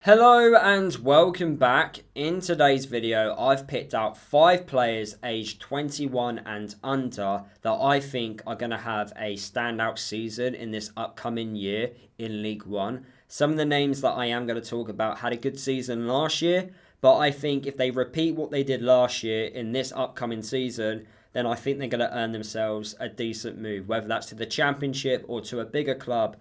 Hello and welcome back. In today's video, I've picked out 5 players aged 21 and under that I think are going to have a standout season in this upcoming year in League One. Some of the names that I am going to talk about had a good season last year, but I think if they repeat what they did last year in this upcoming season, then I think they're going to earn themselves a decent move, whether that's to the Championship or to a bigger club.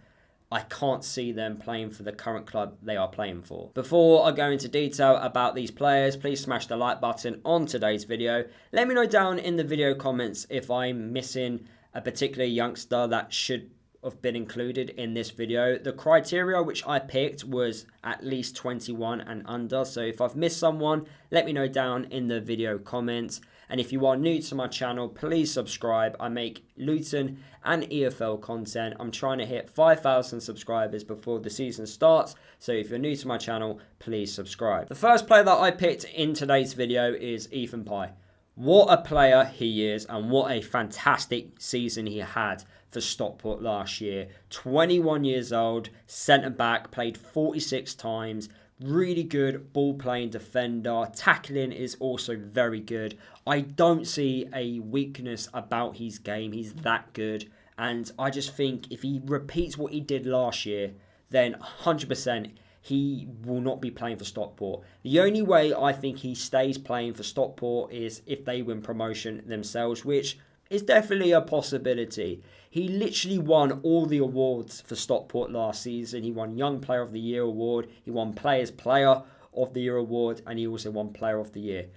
I can't see them playing for the current club they are playing for. Before I go into detail about these players, please smash the like button on today's video. Let me know down in the video comments if I'm missing a particular youngster that should have been included in this video. The criteria which I picked was at least 21 and under. So if I've missed someone, let me know down in the video comments. And if you are new to my channel, please subscribe. I make Luton and EFL content. I'm trying to hit 5,000 subscribers before the season starts. So if you're new to my channel, please subscribe. The first player that I picked in today's video is Ethan Pye. What a player he is, and what a fantastic season he had for Stockport last year. 21 years old, centre back, played 46 times. Really good ball playing defender. Tackling is also very good. I don't see a weakness about his game. He's that good. And I just think if he repeats what he did last year, then 100% he will not be playing for Stockport. The only way I think he stays playing for Stockport is if they win promotion themselves, which is definitely a possibility. He literally won all the awards for Stockport last season. He won Young Player of the Year award, he won Players Player of the Year award, and he also won Player of the Year.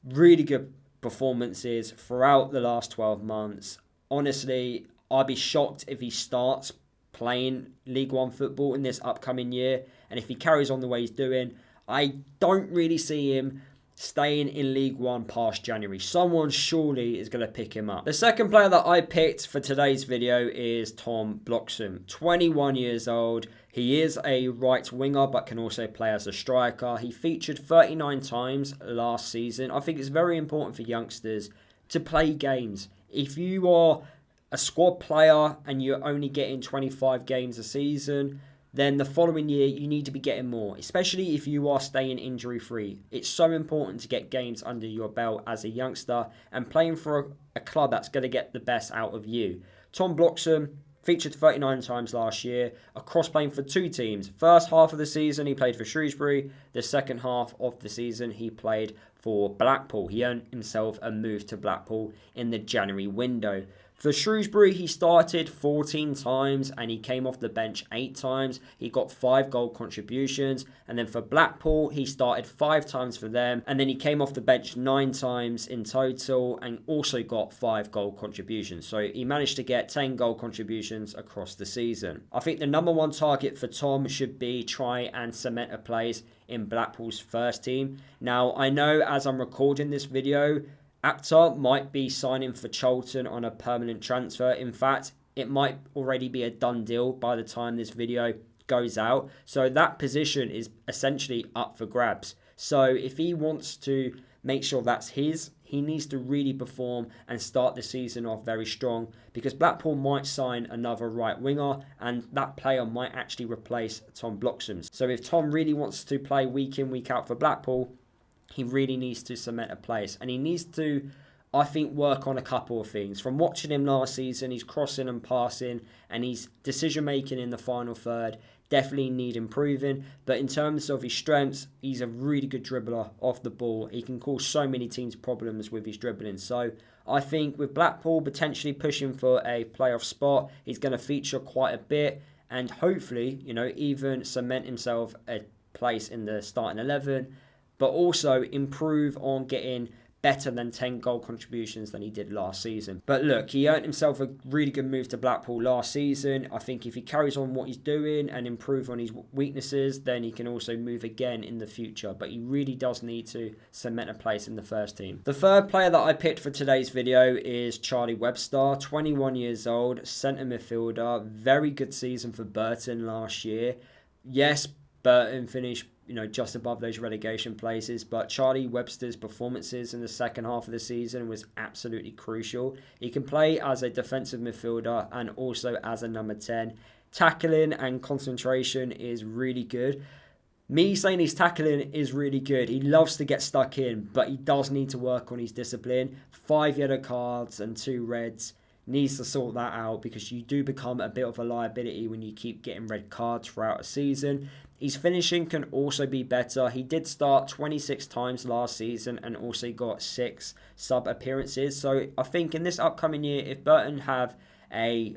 Really good performances throughout the last 12 months. Honestly, I'd be shocked if he starts playing League One football in this upcoming year. And if he carries on the way he's doing, I don't really see him staying in League One past January. Someone surely is going to pick him up. The second player that I picked for today's video is Tom Bloxham. 21 years old. He is a right winger but can also play as a striker. He featured 39 times last season. I think it's very important for youngsters to play games. If you are a squad player and you're only getting 25 games a season, then the following year you need to be getting more, especially if you are staying injury free. It's so important to get games under your belt as a youngster and playing for a club that's going to get the best out of you. Tom Bloxham featured 39 times last year, across playing for 2 teams. First half of the season he played for Shrewsbury. The second half of the season he played for Blackpool. He earned himself a move to Blackpool in the January window. For Shrewsbury, he started 14 times and he came off the bench 8 times. He got 5 goal contributions. And then for Blackpool, he started 5 times for them. And then he came off the bench 9 times in total and also got 5 goal contributions. So he managed to get 10 goal contributions across the season. I think the number one target for Tom should be try and cement a place in Blackpool's first team. Now, I know as I'm recording this video, Aptar might be signing for Charlton on a permanent transfer. In fact, it might already be a done deal by the time this video goes out. So that position is essentially up for grabs. So if he wants to make sure that's his, he needs to really perform and start the season off very strong, because Blackpool might sign another right winger and that player might actually replace Tom Bloxham. So if Tom really wants to play week in, week out for Blackpool, he really needs to cement a place. And he needs to, I think, work on a couple of things. From watching him last season, he's crossing and passing, and his decision-making in the final third definitely need improving. But in terms of his strengths, he's a really good dribbler off the ball. He can cause so many teams problems with his dribbling. So I think with Blackpool potentially pushing for a playoff spot, he's going to feature quite a bit and hopefully, even cement himself a place in the starting 11, but also improve on getting better than 10 goal contributions than he did last season. But look, he earned himself a really good move to Blackpool last season. I think if he carries on what he's doing and improve on his weaknesses, then he can also move again in the future. But he really does need to cement a place in the first team. The third player that I picked for today's video is Charlie Webster, 21 years old, centre midfielder. Very good season for Burton last year. Yes, Burton finished just above those relegation places, but Charlie Webster's performances in the second half of the season was absolutely crucial. He can play as a defensive midfielder and also as a number 10. Tackling and concentration is really good. Me saying his tackling is really good. He loves to get stuck in, but he does need to work on his discipline. 5 yellow cards and 2 reds. Needs to sort that out because you do become a bit of a liability when you keep getting red cards throughout a season. His finishing can also be better. He did start 26 times last season and also got 6 sub appearances. So I think in this upcoming year, if Burton have a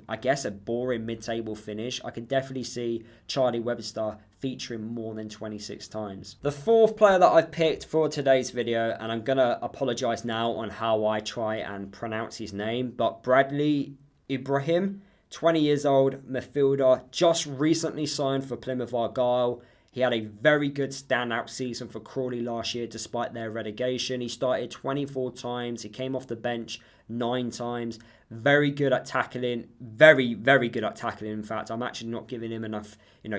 boring mid-table finish, I could definitely see Charlie Webster featuring more than 26 times. The fourth player that I've picked for today's video, and I'm going to apologise now on how I try and pronounce his name, but Bradley Ibrahim, 20 years old, midfielder, just recently signed for Plymouth Argyle. He had a very good standout season for Crawley last year despite their relegation. He started 24 times. He came off the bench 9 times. Very good at tackling. Very, very good at tackling. In fact, I'm actually not giving him enough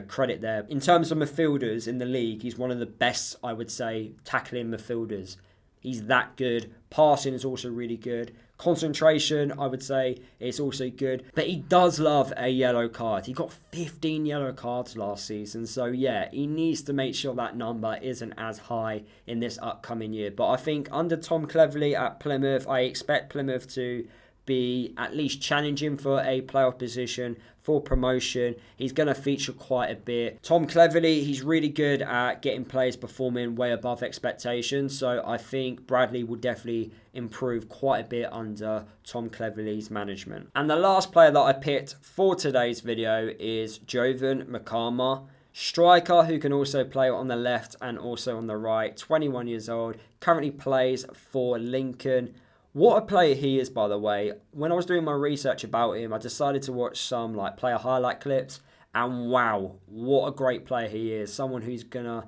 credit there. In terms of midfielders in the league, he's one of the best, I would say, tackling midfielders. He's that good. Passing is also really good. Concentration, I would say, is also good. But he does love a yellow card. He got 15 yellow cards last season. So, yeah, he needs to make sure that number isn't as high in this upcoming year. But I think under Tom Cleverley at Plymouth, I expect Plymouth to be at least challenging for a playoff position, for promotion. He's going to feature quite a bit. Tom Cleverley, he's really good at getting players performing way above expectations. So I think Bradley will definitely improve quite a bit under Tom Cleverley's management. And the last player that I picked for today's video is Jovan Makama. Striker who can also play on the left and also on the right. 21 years old. Currently plays for Lincoln. What a player he is, by the way. When I was doing my research about him, I decided to watch some player highlight clips. And wow, what a great player he is. Someone who's going to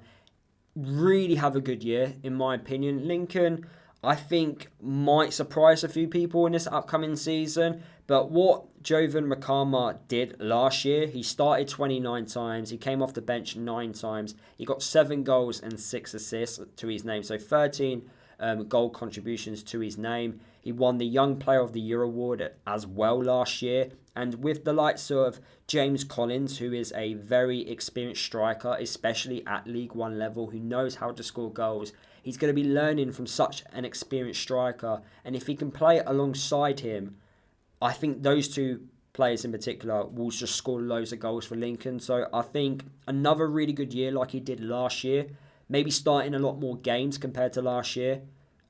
really have a good year, in my opinion. Lincoln, I think, might surprise a few people in this upcoming season. But what Jovan Makama did last year, he started 29 times. He came off the bench 9 times. He got 7 goals and 6 assists to his name. So 13 goal contributions to his name. He won the Young Player of the Year award as well last year. And with the likes of James Collins, who is a very experienced striker, especially at League One level, who knows how to score goals, he's going to be learning from such an experienced striker. And if he can play alongside him, I think those two players in particular will just score loads of goals for Lincoln. So I think another really good year like he did last year. Maybe starting a lot more games compared to last year.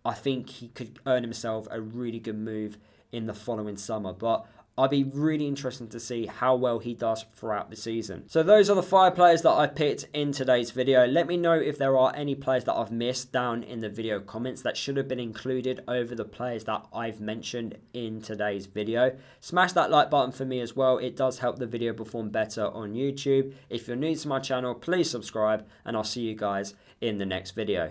I think he could earn himself a really good move in the following summer. But I'd be really interested to see how well he does throughout the season. So those are the 5 players that I picked in today's video. Let me know if there are any players that I've missed down in the video comments that should have been included over the players that I've mentioned in today's video. Smash that like button for me as well. It does help the video perform better on YouTube. If you're new to my channel, please subscribe and I'll see you guys in the next video.